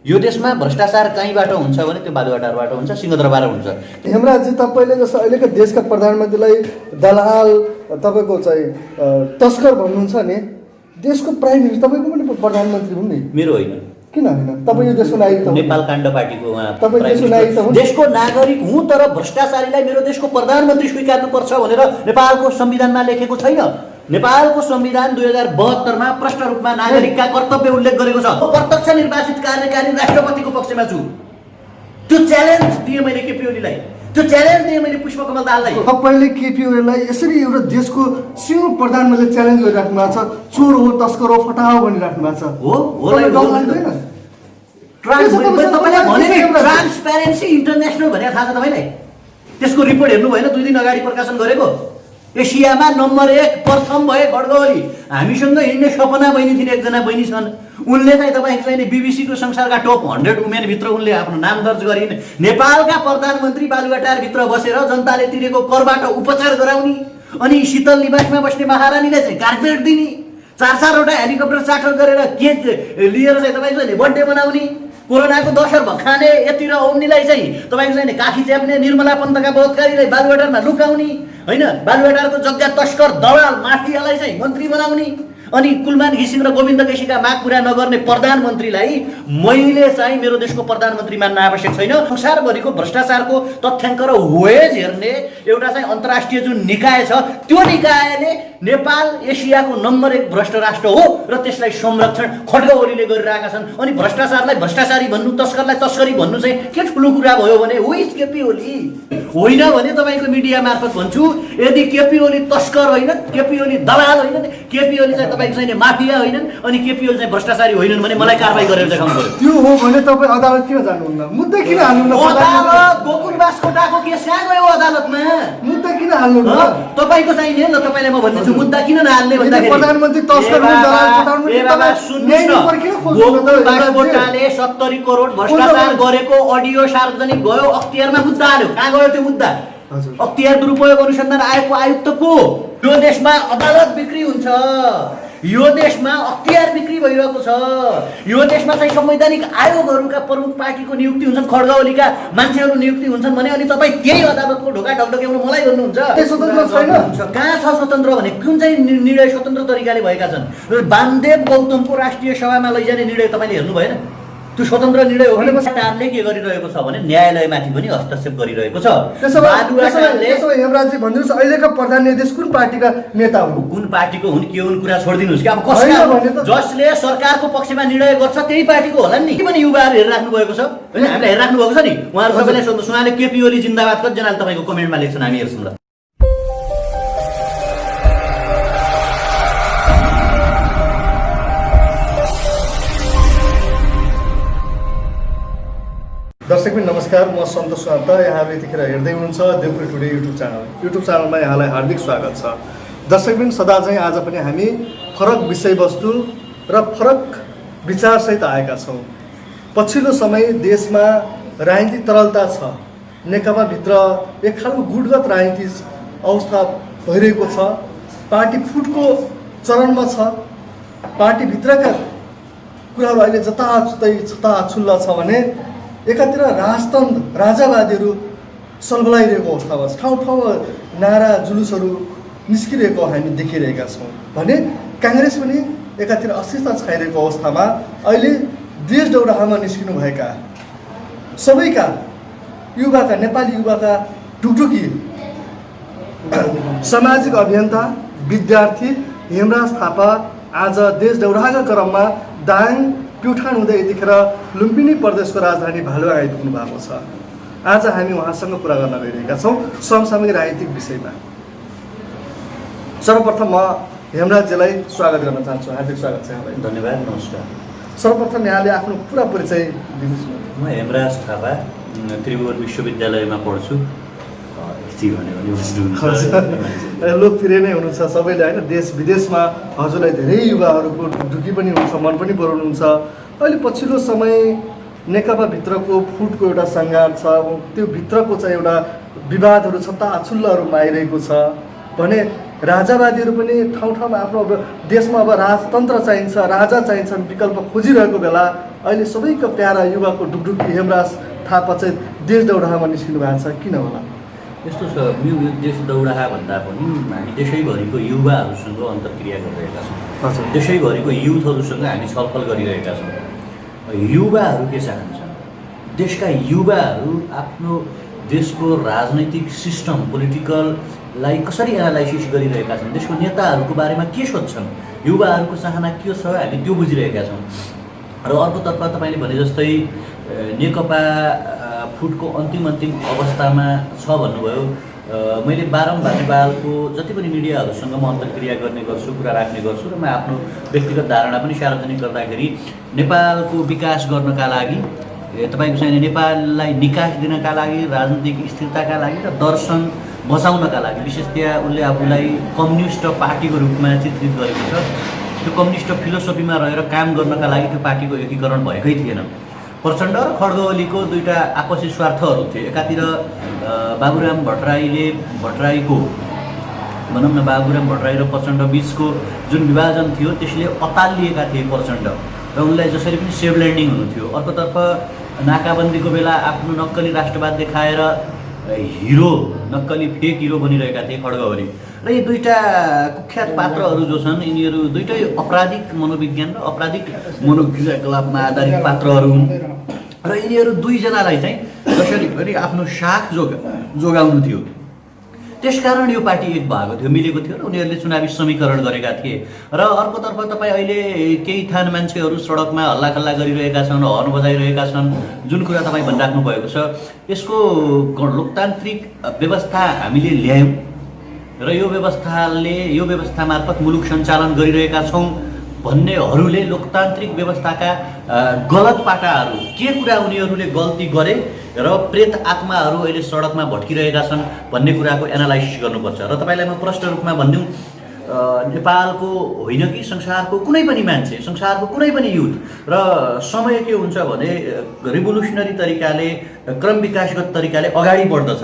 यो देशमा भ्रष्टाचार कहीँबाट हुन्छ भने त्यो बालुवाटारबाट हुन्छ, सिंहदरबार हुन्छ। हेमराजी, तपाईँले जस्तो अहिलेको देशका प्रधानमन्त्रीलाई दलाल, तपाईँको चाहिँ तस्कर भन्नुहुन्छ नि, देशको प्राइम मिनिस्टर तपाईँको पनि प्रधानमन्त्री हुन् नि? मेरो होइन। किन होइन? तपाईँ यो देशको नागरिक त नेपाल काण्ड पार्टीको उहाँ तपाईँ देशको नागरिक त हुन्। देशको नागरिक हुँ, तर भ्रष्टाचारीलाई मेरो देशको प्रधानमन्त्री स्वीकार्नुपर्छ भनेर नेपालको संविधानमा लेखेको छैन। नेपालको संविधान 2072 मा प्रष्ट रूपमा नागरिकका कर्तव्य उल्लेख गरेको छ। प्रत्यक्ष निर्वाचित कार्यकारी राष्ट्रपतिको पक्षमा छु। त्यो च्यालेन्ज दिएँ मैले केपी ओलीलाई, त्यो च्यालेन्ज दिएँ मैले पुष्पकमल दाहाललाई। तपाईँले केपी ओलीलाई यसरी एउटा देशको सिङ्गो प्रधानमन्त्रीले च्यालेन्ज गरिराख्नु भएको छ, चोर हो, तस्कर हो, फटाहो भनिराख्नु भएको छ। ट्रान्सप्यारेन्सी इन्टरनेसनल भनेर थाहा छ तपाईँलाई? त्यसको रिपोर्ट हेर्नु भएन? 2 दिन अगाडि प्रकाशन गरेको। एसियामा नम्बर 1 प्रथम भए गडकरी। हामीसँग हिँड्ने सपना बहिनी थिइन्, एकजना बहिनी छन्। उनले चाहिँ तपाईँको चाहिँ बीबीसीको संसारका टप 100 वुमेनभित्र उनले आफ्नो नाम दर्ज गरिन्। नेपालका प्रधानमन्त्री बालुवाटारभित्र बसेर जनताले तिरेको करबाट उपचार गराउने, अनि शीतल निवासमा बस्ने महारानीले चाहिँ कार्पेट दिने, 4-4वटा हेलिकप्टर चार्टर गरेर के लिएर चाहिँ तपाईँको चाहिँ बर्थडे बनाउने, कोरोनाको दसर भखाने यति र ओम्नीलाई चाहिँ तपाईँको चाहिँ काखी च्याप्ने, निर्मला पन्तका बलात्कारीलाई बालुवाटारमा लुकाउने, होइन, बालुवाटारको जग्गा तस्कर दलाल माफियालाई चाहिँ मन्त्री बनाउने, अनि कुलमान घिसिङ र गोविन्द केसीका माग पुरा नगर्ने प्रधानमन्त्रीलाई मैले चाहिँ मेरो देशको प्रधानमन्त्री मान्न आवश्यक छैन। संसारभरिको भ्रष्टाचारको तथ्याङ्क र वेज हेर्ने एउटा चाहिँ अन्तर्राष्ट्रिय जुन निकाय छ, त्यो निकायले नेपाल एसियाको नम्बर 1 भ्रष्ट राष्ट्र हो र त्यसलाई संरक्षण खड्ग ओलीले गरिरहेका छन्। अनि भ्रष्टाचारलाई भ्रष्टाचारी भन्नु, तस्करलाई तस्करी भन्नु चाहिँ के ठुलो कुरा भयो भने हो केपी ओली होइन भने तपाईँको मिडिया मार्फत भन्छु, यदि केपी ओली तस्कर होइन, केपी ओली दलाल होइन, केपी ओली चाहिँ तपाईँको चाहिँ माफिया होइनन्, अनि केपी ओली चाहिँ भ्रष्टाचारी होइनन् भने मलाई कारबाही गरेर देखाउनु पर्यो। त्यो हो भने तपाईँ अदालत किन जानुहुन्न? मुद्दा किन हाल्नुहुन्न? अदालत गोकुल बास्कोटाको केस कहाँ गयो अदालतमा? मुद्दा किन हाल्नुहुन्न? तपाईँको चाहिँ नि ल तपाईँलाई म भन्दैछु मुद्दा किन नहाल्ने भन्दाखेरि प्रधानमन्त्री तस्कर हुन्, दलाल प्रधानमन्त्री गोकुल बास्कोटाले 70 करोड भ्रष्टाचार गरेको अडियो सार्वजनिक भयो, अख्तियारमा मुद्दा हाल्यो। कहाँ गयो त्यो मुद्दा? अख्तियार दुरुपयोग अनुसन्धान आयोगको आयुक्तको। यो देशमा अदालत बिक्री हुन्छ, यो देशमा अख्तियार बिक्री भइरहेको छ, यो देशमा चाहिँ संवैधानिक आयोगहरूका प्रमुख पार्टीको नियुक्ति हुन्छन्, खड्ग ओलीका मान्छेहरू नियुक्ति हुन्छन् भने अनि तपाईँ त्यही अदालतको ढोका ढकढक्याउनु मलाई भन्नुहुन्छ? स्वतन्त्र छैन। कहाँ छ स्वतन्त्र भने? कुन चाहिँ निर्णय स्वतन्त्र तरिकाले भएका छन्? वामदेव गौतमको राष्ट्रिय सभामा लैजाने निर्णय तपाईँले हेर्नु भएन? त्यो स्वतन्त्र निर्णय हो भने सरकारले के गरिरहेको छ भने न्यायालयमाथि पनि हस्तक्षेप गरिरहेको छ। हेमराजी भनिदिनुहोस्, अहिलेका प्रधान निर्देशक कुन पार्टीका नेता हुन्? कुन पार्टीको हुन् के हुन् कुरा छोडिदिनुहोस् कि अब कसले जसले सरकारको पक्षमा निर्णय गर्छ त्यही पार्टीको होला नि। के पनि युवाहरू हेरिराख्नु भएको छ, होइन, हामीलाई हेरिराख्नु भएको छ नि। उहाँहरू सबैलाई सोध्नुहोस्, उहाँले केपी ओली जिन्दाबाद कतिजनाले तपाईँको कमेन्टमा लेख्छन्, हामी हेर्छौँ ल। दर्शकबिन नमस्कार, म सन्तोष शान्त। यहाँले यतिखेर हेर्दै हुनुहुन्छ देउपुरी टुडे युट्युब च्यानलमा यहाँलाई हार्दिक स्वागत छ। दर्शकबिन, सदा चाहिँ आज पनि हामी फरक विषयवस्तु र फरक विचारसहित आएका छौँ। पछिल्लो समय देशमा राजनीति तरलता छ, नेकपाभित्र एक खालको गुटगत राजनीति अवस्था भइरहेको छ, पार्टी फुटको चरणमा छ। पार्टीभित्रका कुराहरू अहिले जताततै छताछुल्ला छ भने एकातिर राजतन्त्र राजावादीहरू सल्बलाइरहेको अवस्थामा छ, ठाउँ ठाउँमा नारा जुलुसहरू निस्किरहेको हामी देखिरहेका छौँ भने काङ्ग्रेस पनि एकातिर अस्थिरता छाइरहेको अवस्थामा अहिले देश दौडाहामा निस्किनुभएका सबैका युवाका, नेपाली युवाका ढुकढुकी सामाजिक अभियन्ता विद्यार्थी हेमराज थापा आज देश दौडाहाका क्रममा दाङ प्युठान हुँदै यतिखेर लुम्बिनी प्रदेशको राजधानी भालुवा आइपुग्नु भएको छ। आज हामी उहाँसँग कुरा गर्न गइरहेका छौँ समसामयिक राजनीतिक विषयमा। सर्वप्रथम म हेमराजजीलाई स्वागत गर्न चाहन्छु, हार्दिक स्वागत छ यहाँलाई। धन्यवाद, नमस्कार। सर्वप्रथम यहाँले आफ्नो पुरा परिचय दिनुहोस् न। म हेमराज थापा त्रिभुवन विश्वविद्यालयमा पढ्छु। लोकप्रिय नै हुनुहुन्छ सबैले, होइन? देश विदेशमा हजुरलाई धेरै युवाहरूको ढुकी पनि हुन्छ, मन पनि बढाउनुहुन्छ। अहिले पछिल्लो समय नेकपाभित्रको फुटको एउटा सङ्घार छ, त्यो भित्रको चाहिँ एउटा विवादहरू छत्ता अछुल्लाहरू आइरहेको छ। भने राजावादीहरू पनि ठाउँ ठाउँमा आफ्नो अब देशमा अब राजतन्त्र चाहिन्छ, राजा चाहिन्छन् विकल्प खोजिरहेको बेला अहिले सबैको प्यारा युवाको ढुकढुकी हेमराज थापा चाहिँ देश दौडाहामा निस्किनु भएको छ, किन होला? यस्तो छ, यो देश दौडाहा भन्दा पनि हामी देशैभरिको युवाहरूसँग अन्तर्क्रिया गरिरहेका छौँ। देशैभरिको युथहरूसँग हामी छलफल गरिरहेका छौँ। युवाहरू के चाहन्छन्? देशका युवाहरू आफ्नो देशको राजनैतिक सिस्टम पोलिटिकललाई कसरी एनालाइसिस गरिरहेका छन्, देशको नेताहरूको बारेमा के सोध्छन्, युवाहरूको चाहना के छ, हामी त्यो बुझिरहेका छौँ। र अर्कोतर्फ तपाईँले भने जस्तै नेकपा फुटको अन्तिम अवस्थामा छ भन्नुभयो। मैले बारम्बार नेपालको जति पनि मिडियाहरूसँग म अन्तर्क्रिया गर्ने गर्छु, कुरा राख्ने गर्छु र म आफ्नो व्यक्तिगत धारणा पनि सार्वजनिक गर्दाखेरि नेपालको विकास गर्नका लागि, तपाईँको चाहिँ नेपाललाई निकास दिनका लागि, राजनीतिक स्थिरताका लागि र दर्शन बचाउनका लागि विशेषतया उनले आफूलाई कम्युनिस्ट पार्टीको रूपमा चित्रित गरेको छ। त्यो कम्युनिस्ट फिलोसफीमा रहेर काम गर्नका लागि त्यो पार्टीको एकीकरण भएकै थिएन। प्रचण्ड र खड्ग ओलीको दुईवटा आपसी स्वार्थहरू थिए। एकातिर बाबुराम भट्टराईको भनौँ न बाबुराम भट्टराई र प्रचण्ड बिचको जुन विभाजन थियो त्यसले अतालिएका थिए प्रचण्ड र उनलाई जसरी पनि सेभ ल्यान्डिङ हुनु थियो। अर्कोतर्फ नाकाबन्दीको बेला आफ्नो नक्कली राष्ट्रवाद देखाएर हिरो, नक्कली फेक हिरो बनिरहेका थिए खड्ग ओली। र यी दुईवटा कुख्यात पात्रहरू जो छन् यिनीहरू दुईटै आपराधिक मनोविज्ञान र आपराधिक मनोक्रियाकलापमा आधारित पात्रहरू हुन् र यिनीहरू दुईजनालाई चाहिँ जसरी पनि आफ्नो साथ जोगाउनु थियो। त्यसकारण यो पार्टी एक भएको थियो, मिलेको थियो र उनीहरूले चुनावी समीकरण गरेका थिए। र अर्कोतर्फ तपाईँ अहिले केही थान मान्छेहरू सडकमा हल्लाखल्ला गरिरहेका छन्, हर्न बजाइरहेका छन्, जुन कुरा तपाईँ भनिराख्नु भएको छ, यसको लोकतान्त्रिक व्यवस्था हामीले ल्यायौँ र यो व्यवस्था मार्फत मुलुक सञ्चालन गरिरहेका छौँ भन्नेहरूले लोकतान्त्रिक व्यवस्थाका गलत पाटाहरू के कुरा उनीहरूले गल्ती गरे र प्रेत आत्माहरू अहिले सडकमा भट्किरहेका छन् भन्ने कुराको एनालाइसिस गर्नुपर्छ। र तपाईँलाई म प्रष्ट रूपमा भनिदिउँ, नेपालको होइन कि संसारको कुनै पनि मान्छे, संसारको कुनै पनि युथ र समय के हुन्छ भने रिभोल्युसनरी तरिकाले, क्रम विकासगत तरिकाले अगाडि बढ्दछ।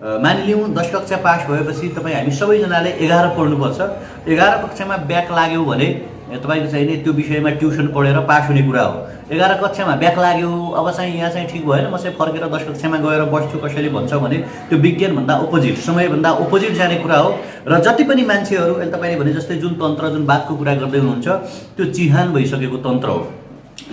मानिलिउँ 10 कक्षा पास भएपछि तपाईँ हामी सबैजनाले 11 पढ्नुपर्छ। 11 कक्षामा ब्याक लाग्यो भने तपाईँको चाहिँ नि त्यो विषयमा ट्युसन पढेर पास हुने कुरा हो। 11 कक्षामा ब्याक लाग्यो, अब चाहिँ यहाँ चाहिँ ठिक भएन, म चाहिँ फर्केर 10 कक्षामा गएर बस्छु कसैले भन्छ भने त्यो विज्ञानभन्दा अपोजिट, समयभन्दा अपोजिट जाने कुरा हो। र जति पनि मान्छेहरू अहिले तपाईँले भने जस्तै जुन तन्त्र, जुन बातको कुरा गर्दै हुनुहुन्छ त्यो चिहान भइसकेको तन्त्र हो।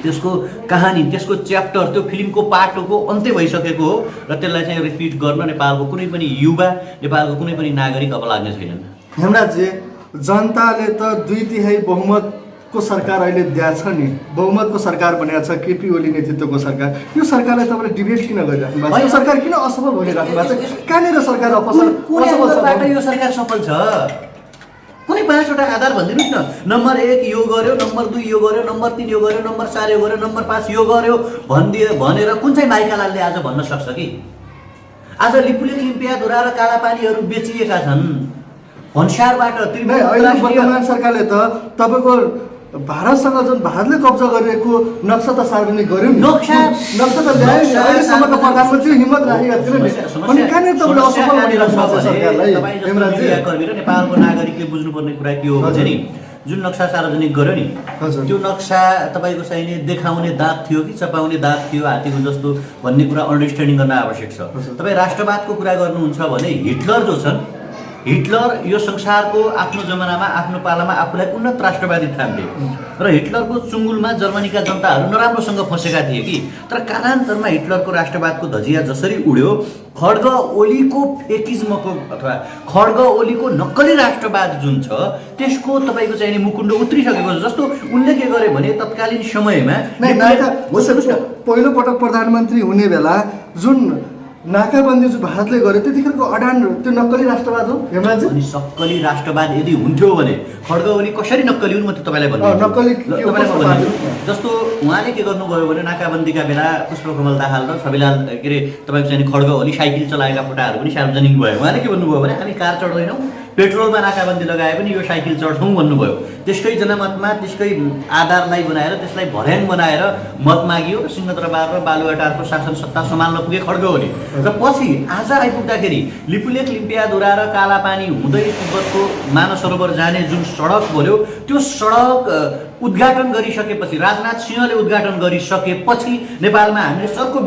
त्यसको कहानी, त्यसको च्याप्टर, त्यो फिल्मको पाटोको अन्त्य भइसकेको हो र त्यसलाई चाहिँ रिपिट गर्न नेपालको कुनै पनि युवा, नेपालको कुनै पनि नागरिक अब लाग्ने छैनन्। हेमराजजी, जनताले त 2/3 बहुमतको सरकार अहिले दिएको छ नि, बहुमतको सरकार बनेको छ, केपी ओली नेतृत्वको सरकार। यो सरकारलाई तपाईँले डिबेट किन गरिराख्नु भएको छ? यो सरकार किन असफल भइराख्नु भएको छ? कहाँनिर सरकार असफल छ? यो सरकार सफल छ। कुनै 5वटा आधार भनिदिनुहोस् न। नम्बर 1 यो गर्यो, नम्बर 2 यो गर्यो, नम्बर 3 यो गर्यो, नम्बर 4 यो गर्यो, नम्बर 5 यो गर्यो भनेर कुन चाहिँ माइकालालले आज भन्न सक्छ कि? आज लिपुलेख, लिम्पियाधुरा र कालापानीहरू बेचिएका छन् भन्सारबाट। वर्तमान सरकारले त तपाईँको भारतसँग जुन भारतले कब्जा गरिरहेको नक्सा त सार्वजनिक गर्यो नि, नक्सा त ल्यायो नि। अहिलेसम्मको प्रधानमन्त्री हिम्मत राखेका थिएन नि, अनि कहाँनिर तपाईँले असफल भनिराख्नु भएको छ सरकारलाई? कर्मी र नेपालको नागरिकले बुझ्नुपर्ने कुरा के हो भने नि, जुन नक्सा सार्वजनिक गर्यो नि, त्यो नक्सा तपाईँको चाहिने देखाउने दाँत थियो कि चपाउने दाँत थियो हात्तीको जस्तो भन्ने कुरा अन्डरस्ट्यान्डिङ गर्न आवश्यक छ। तपाईँ राष्ट्रवादको कुरा गर्नुहुन्छ भने हिटलर जो छन्, हिटलर यो संसारको आफ्नो जमानामा, आफ्नो पालामा आफूलाई उन्नत राष्ट्रवादी ठान्थे र हिटलरको चुङ्गुलमा जर्मनीका जनताहरू नराम्रोसँग फँसेका थिए कि। तर कालान्तरमा हिटलरको राष्ट्रवादको धजिया जसरी उड्यो, खड्ग ओलीको फेकिज्मको अथवा खड्ग ओलीको नक्कली राष्ट्रवाद जुन छ त्यसको तपाईँको चाहिँ मुकुण्ड उत्रिसकेको छ। जस्तो उनले के गरे भने तत्कालीन समयमा पहिलो पटक प्रधानमन्त्री हुने बेला जुन नाकाबन्दी जो भारतले गर्यो त्यतिखेरको अडान त्यो नक्कली राष्ट्रवाद हो हेमराज। अनि सक्कली राष्ट्रवाद यदि हुन्थ्यो भने खड्ग ओली कसरी नक्कली हुन् म त तपाईँलाई भन्छु। जस्तो उहाँले के गर्नुभयो भने नाकाबन्दीका बेला पुष्पकमल दाहाल र छविलाल के अरे तपाईँको चाहिँ खड्ग ओली साइकल चलाएका फोटाहरू पनि सार्वजनिक भयो। उहाँले के भन्नुभयो भने हामी कार चढ्दैनौँ, पेट्रोलमा नाकाबन्दी लगाए पनि यो साइकल चढ्छौँ भन्नुभयो। त्यसकै जनमतमा त्यसकै आधारलाई बनाएर त्यसलाई भर्याङ बनाएर मत मागियो र सिंहदरबार र बालुवाटारको शासन सत्ता सम्हाल्न पुगे खड्गौली। र पछि आज आइपुग्दाखेरि लिपुलेख लिम्पियाधुरा र कालापानी हुँदै तिब्बतको मानसरोवर जाने जुन सडक बन्यो त्यो सडक उद्घाटन गरिसकेपछि, राजनाथ सिंहले उद्घाटन गरिसकेपछि नेपालमा हामीले सरको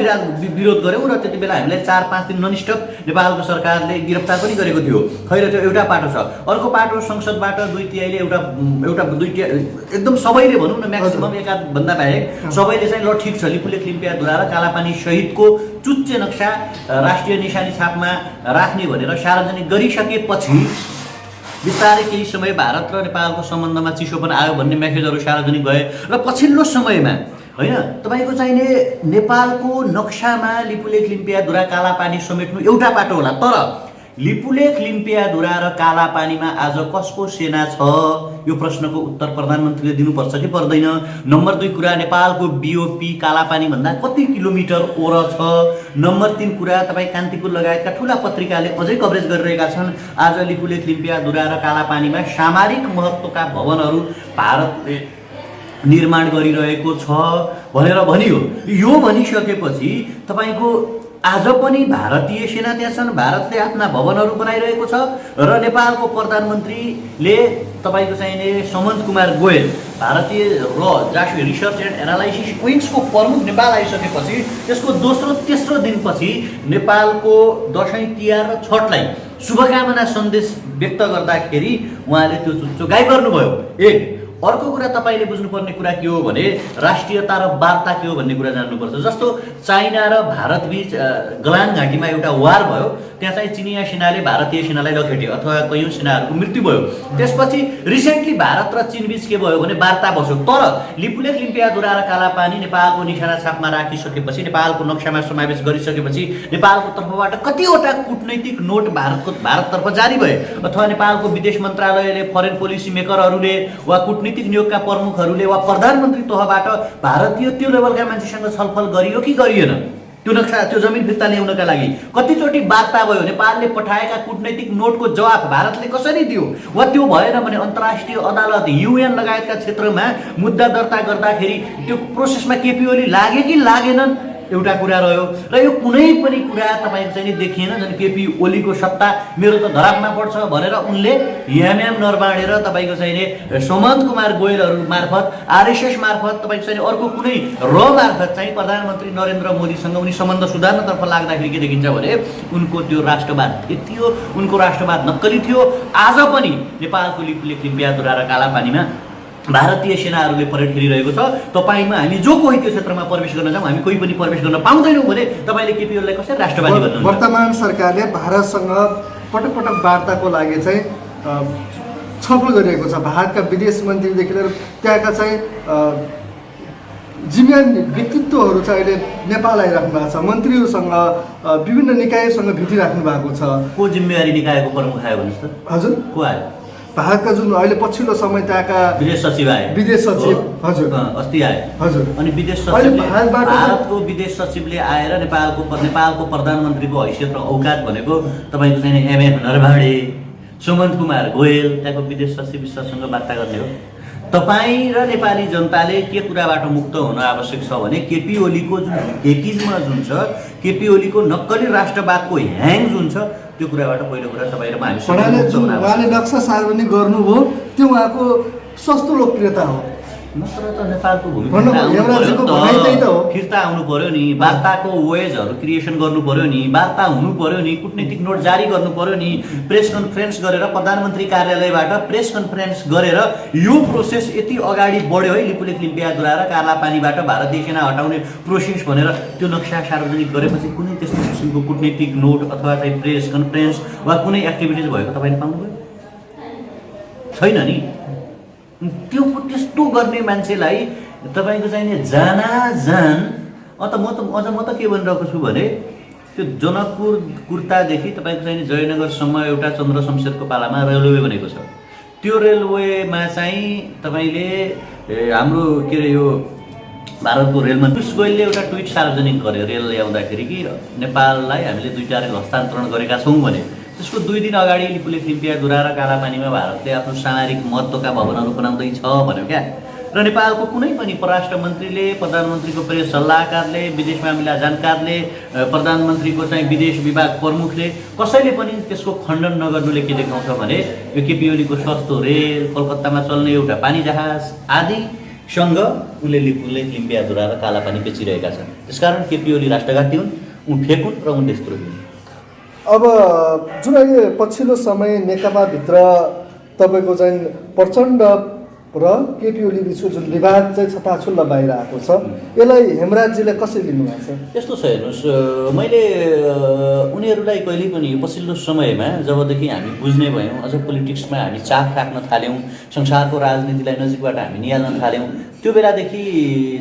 विरोध गऱ्यौँ र त्यति बेला हामीलाई 4-5 दिन ननिष्ठक नेपालको सरकारले गिरफ्तार पनि गरेको थियो। खैर त्यो एउटा पाटो छ। अर्को पाटो संसदबाट 2/3 एकदम सबैले भनौँ न म्याक्सिमम एकाधभन्दा बाहेक सबैले चाहिँ ल ठिक छ लिपुलेख लिम्पियाधुरा र कालापानी सहितको चुच्चे नक्सा राष्ट्रिय निशानी छापमा राख्ने भनेर सार्वजनिक गरिसकेपछि बिस्तारै केही समय भारत र नेपालको सम्बन्धमा चिसोपन आयो भन्ने मेसेजहरू सार्वजनिक भए र पछिल्लो समयमा होइन तपाईँको चाहिने नेपालको नक्सामा लिपुलेख लिम्पियाधुरा कालापानी समेट्नु एउटा पाटो होला, तर लिपुलेख लिम्पियाधुरा र कालापानीमा आज कसको सेना छ यो प्रश्नको उत्तर प्रधानमन्त्रीले दिनुपर्छ कि पर्दैन। नम्बर 2 कुरा नेपालको बिओपी कालापानीभन्दा कति किलोमिटर ओर छ। नम्बर 3 कुरा तपाईँ कान्तिपुर लगायतका ठुला पत्रिकाले अझै कभरेज गरिरहेका छन्। आज लिपुलेख लिम्पियाधुरा र कालापानीमा सामरिक महत्त्वका भवनहरू भारतले निर्माण गरिरहेको छ भनेर भनियो। यो भनिसकेपछि तपाईँको आज पनि भारतीय सेना त्यहाँ छन्, भारतले आफ्ना भवनहरू बनाइरहेको छ र नेपालको प्रधानमन्त्रीले तपाईँको चाहिने समन्त कुमार गोयल भारतीय जासु रिसर्च एन्ड एनालाइसिस विङ्सको प्रमुख नेपाल आइसकेपछि त्यसको दोस्रो तेस्रो दिनपछि नेपालको दसैँ तिहार र छठलाई शुभकामना सन्देश व्यक्त गर्दाखेरि उहाँले त्यो चुच्चो गाई गर्नुभयो। एक अर्को कुरा तपाईँले बुझ्नुपर्ने कुरा के हो भने राष्ट्रियता र वार्ता के हो भन्ने कुरा जान्नुपर्छ। जस्तो चाइना र भारत बीच गलान घाटीमा एउटा वार भयो, त्यहाँ चाहिँ चिनिया सेनाले भारतीय सेनालाई लखेट्यो अथवा कयौँ सेनाहरूको मृत्यु भयो। त्यसपछि रिसेन्टली भारत र चीन बीच के भयो भने वार्ता बस्यो। तर लिपुलेख लिम्पियाधुरा र कालापानी नेपालको निशाना छापमा राखिसकेपछि, नेपालको नक्सामा समावेश गरिसकेपछि नेपालको तर्फबाट कतिवटा कूटनैतिक नोट भारततर्फ जारी भए अथवा नेपालको विदेश मन्त्रालयले, फरेन पोलिसी मेकरहरूले वा कूटनीतिक नियोगका प्रमुखहरूले वा प्रधानमन्त्री तहबाट भारतीय त्यो लेभलका मान्छेसँग छलफल गरियो कि गरिएन त्यो नक्सा त्यो जमिन फिर्ता ल्याउनका लागि कतिचोटि वार्ता भयो। नेपालले पठाएका कूटनैतिक नोटको जवाफ भारतले कसरी दियो वा त्यो भएन भने अन्तर्राष्ट्रिय अदालत युएन लगायतका क्षेत्रमा मुद्दा दर्ता गर्दाखेरि त्यो प्रोसेसमा केपी ओली लागे कि लागेनन् एउटा कुरा रह्यो। र यो कुनै पनि कुरा तपाईँको चाहिँ देखिएन। झन् केपी ओलीको सत्ता मेरो त धरापमा पर्छ भनेर उनले यामयाम नरबाडेर तपाईँको चाहिँ समन्त कुमार गोयलहरू मार्फत, आरएसएस मार्फत, तपाईँको चाहिँ अर्को कुनै मार्फत चाहिँ प्रधानमन्त्री नरेन्द्र मोदीसँग उनी सम्बन्ध सुधार्नतर्फ लाग्दाखेरि के देखिन्छ भने उनको त्यो राष्ट्रवाद यति हो, उनको राष्ट्रवाद नक्कली थियो। आज पनि नेपालको लिपुलेख लिम्पियाधुरा र कालापानीमा भारतीय सेनाहरूले परेड खेलिरहेको छ। तपाईँमा हामी जो कोही त्यो क्षेत्रमा प्रवेश गर्न जाउँ, हामी कोही पनि प्रवेश गर्न पाउँदैनौँ भने तपाईँले केपी ओलीलाई कसरी राष्ट्रवादी भन्नुहुन्छ? वर्तमान सरकारले भारतसँग पटक पटक वार्ताको लागि चाहिँ छलफल गरिरहेको छ। भारतका विदेश मन्त्रीदेखि लिएर त्यहाँका चाहिँ जिम्मेवारी व्यक्तित्वहरू चाहिँ अहिले नेपाल आइराख्नु भएको छ। मन्त्रीहरूसँग विभिन्न निकायसँग भेटिराख्नु भएको छ। को जिम्मेवारी निकायको प्रमुख आयो भन्नुहोस् त? हजुर, को आयो? भारतका जुन अहिले पछिल्लो समय त्यहाँका विदेश सचिव आए। विदेश सचिव हजुर अस्ति आए। हजुर, अनि विदेश सचिवले भारतको विदेश सचिवले आएर नेपालको प्रधानमन्त्रीको हैसियत र औकात भनेको तपाईँको चाहिँ एमएफ नरभाडे, सुमन्त कुमार गोयल त्यहाँको विदेश सचिव विश्वसँग वार्ता गर्ने हो। तपाईँ र नेपाली जनताले के कुराबाट मुक्त हुन आवश्यक छ भने केपी ओलीको जुन एटिजम जुन छ, केपी ओलीको नक्कली राष्ट्रवादको ह्याङ जुन छ त्यो कुराबाट पहिलो कुरा तपाईँ र हामी उहाँले नक्सा सार्वजनिक गर्नुभयो त्यो उहाँको सस्तो लोकप्रियता हो। नत्र त नेपालको भूमिका फिर्ता आउनु पर्यो नि, वार्ताको वेजहरू क्रिएसन गर्नु पर्यो नि, वार्ता हुनु पर्यो नि, कूटनीतिक नोट जारी गर्नु पर्यो नि, प्रेस कन्फरेन्स गरेर प्रधानमन्त्री कार्यालयबाट प्रेस कन्फरेन्स गरेर यो प्रोसेस यति अगाडि बढ्यो है लिपुलेख लिम्पियाधुरा र कालापानीबाट भारतीय सेना हटाउने प्रोसेस भनेर त्यो नक्सा सार्वजनिक गरेपछि कुनै त्यस्तो किसिमको कूटनीतिक नोट अथवा चाहिँ प्रेस कन्फरेन्स वा कुनै एक्टिभिटिज भएको तपाईँले पाउनुभयो छैन नि। त्यो त्यस्तो गर्ने मान्छेलाई तपाईँको चाहिने जान अझ म त के भनिरहेको छु भने त्यो जनकपुर कुर्तादेखि तपाईँको चाहिने जयनगरसम्म एउटा चन्द्र शमशेरको पालामा रेलवे बनेको छ। त्यो रेलवेमा चाहिँ तपाईँले हाम्रो के अरे यो भारतको रेलमन्त्री पीयूष गोयलले एउटा ट्विट सार्वजनिक गरे रेल ल्याउँदाखेरि कि नेपाललाई हामीले 2टा रेल हस्तान्तरण गरेका छौँ भने त्यसको 2 दिन अगाडि लिपुलेखलिम्पियाधुरा र कालापानीमा भारतले आफ्नो सामरिक महत्त्वका भवनहरू बनाउँदैछ भन्यो क्या। र नेपालको कुनै पनि परराष्ट्र मन्त्रीले, प्रधानमन्त्रीको प्रेस सल्लाहकारले, विदेश मामिला जानकारले, प्रधानमन्त्रीको चाहिँ विदेश विभाग प्रमुखले कसैले पनि त्यसको खण्डन नगर्नुले के देखाउँछ भने यो केपी ओलीको सस्तो रेल, कलकत्तामा चल्ने एउटा पानी जहाज आदिसँग उनले लिपुलेखलिम्पियाधुरा र कालापानी बेचिरहेका छन्। त्यसकारण केपी ओली राष्ट्रघाती हुन्, उन फेकुन् र उन देशद्रोही हुन्। अब जुन अहिले पछिल्लो समय नेकपाभित्र तपाईँको चाहिँ प्रचण्ड र केपी ओली बिचको जुन विवाद चाहिँ छताछुल्ल बाहिर आएको छ, यसलाई हेमराजजीले कसरी लिनुभएको छ? यस्तो छ हेर्नुहोस्, मैले उनीहरूलाई कहिल्यै पनि पछिल्लो समयमा जबदेखि हामी बुझ्ने भयौँ, अझ पोलिटिक्समा हामी चाख राख्न थाल्यौँ, संसारको राजनीतिलाई नजिकबाट हामी निहाल्न थाल्यौँ, त्यो बेलादेखि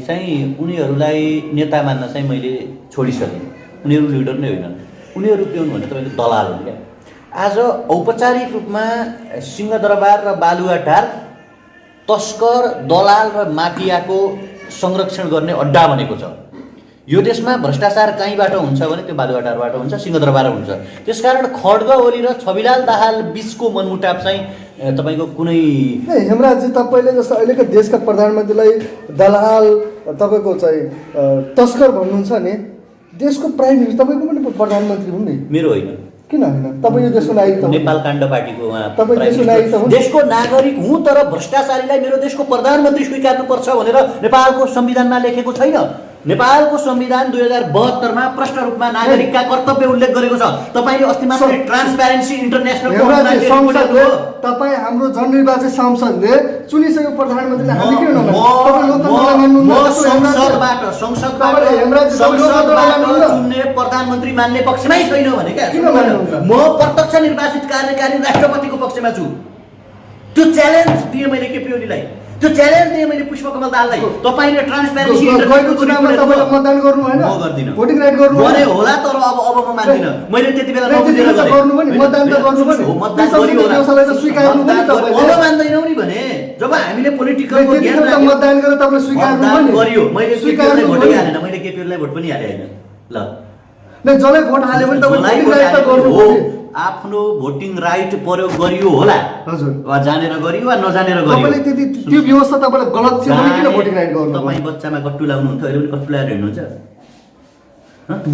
चाहिँ उनीहरूलाई नेता मान्न चाहिँ मैले छोडिसकेँ। उनीहरू लिडर नै होइन, उनीहरू के हुन् भने तपाईँको दलाल हुन् क्या। आज औपचारिक रूपमा सिंहदरबार र बालुवाटार तस्कर, दलाल र माफियाको संरक्षण गर्ने अड्डा बनेको छ। यो देशमा भ्रष्टाचार कहीँबाट हुन्छ भने त्यो बालुवाटारबाट हुन्छ, सिंहदरबार हुन्छ। त्यसकारण खड्ग ओली र छविलाल दाहाल बिचको मनमुटाव चाहिँ तपाईँको कुनै हेमराजजी, तपाईँले जस्तो अहिलेको देशका प्रधानमन्त्रीलाई दलाल, तपाईँको चाहिँ तस्कर भन्नुहुन्छ नि, देशको प्राइम मिनिस्टर तपाईँको पनि प्रधानमन्त्री हुन् नि? मेरो होइन। किन होइन? तपाईँ यो देशको नागरिक त नेपाल काण्ड पार्टीको तपाईँ देशको नागरिक त हुन्। देशको नागरिक हुँ, तर भ्रष्टाचारीलाई मेरो देशको प्रधानमन्त्री स्वीकार्नुपर्छ भनेर नेपालको संविधानमा लेखेको छैन। नेपालको संविधान 2072 मा प्रष्ट रूपमा नागरिकका कर्तव्य उल्लेख गरेको छ। तपाईँले अस्ति मात्र ट्रान्सप्यारेन्सी इन्टरनेसनलको तपाईँ हाम्रो जननिर्वाचित सांसदले चुनिसकेको प्रधानमन्त्रीले हामी किन चुन्ने प्रधानमन्त्री मान्ने पक्षमै छैन भने क्या। म प्रत्यक्ष निर्वाचित कार्यकारी राष्ट्रपतिको पक्षमा छु। त्यो च्यालेन्ज दिएँ मैले केपी ओलीलाई, त्यो च्यालेन्ज दिएँ मैले पुष्पकमल दाहाललाई। तपाईँले ट्रान्सप्यारेन्सी गएको चुनावमा तपाईँले मतदान गर्नु भएन? म गर्दिनँ। भोटिङ राइट गर्नु गरे होला, तर अब म मान्दिनँ। मैले त्यति बेला नबुझेर गरेँ। गर्नु पनि मतदान त गर्नु पनि मतदान गरियो होला, स्वीकार्नु पनि अब मान्दैनौ नि भने जब हामीले पोलिटिकलको ज्ञान राख्यौँ, मतदान गरेर तपाईँले स्वीकार्नु पनि गरियो। मैले केपीओलीलाई भोट हालेन, मैले केपीओलीलाई भोट पनि हाले होइन। ल नै जसलाई भोट हाल्यो भने तपाईँ भोटिङ राइट त गर्नु हो, आफ्नो भोटिङ राइट प्रयोग गरियो होला। हजुर, वा जानेर गरियो वा नजानेर गरियो। तपाईँले त्यति त्यो व्यवस्था तपाईँले गलत थियो भने किन भोटिङ राइट गर्नु? तपाईँ बच्चामा गट्टु लाउनुहुन्थ्यो, अहिले पनि गट्टु लगाएर हिँड्नुहुन्छ?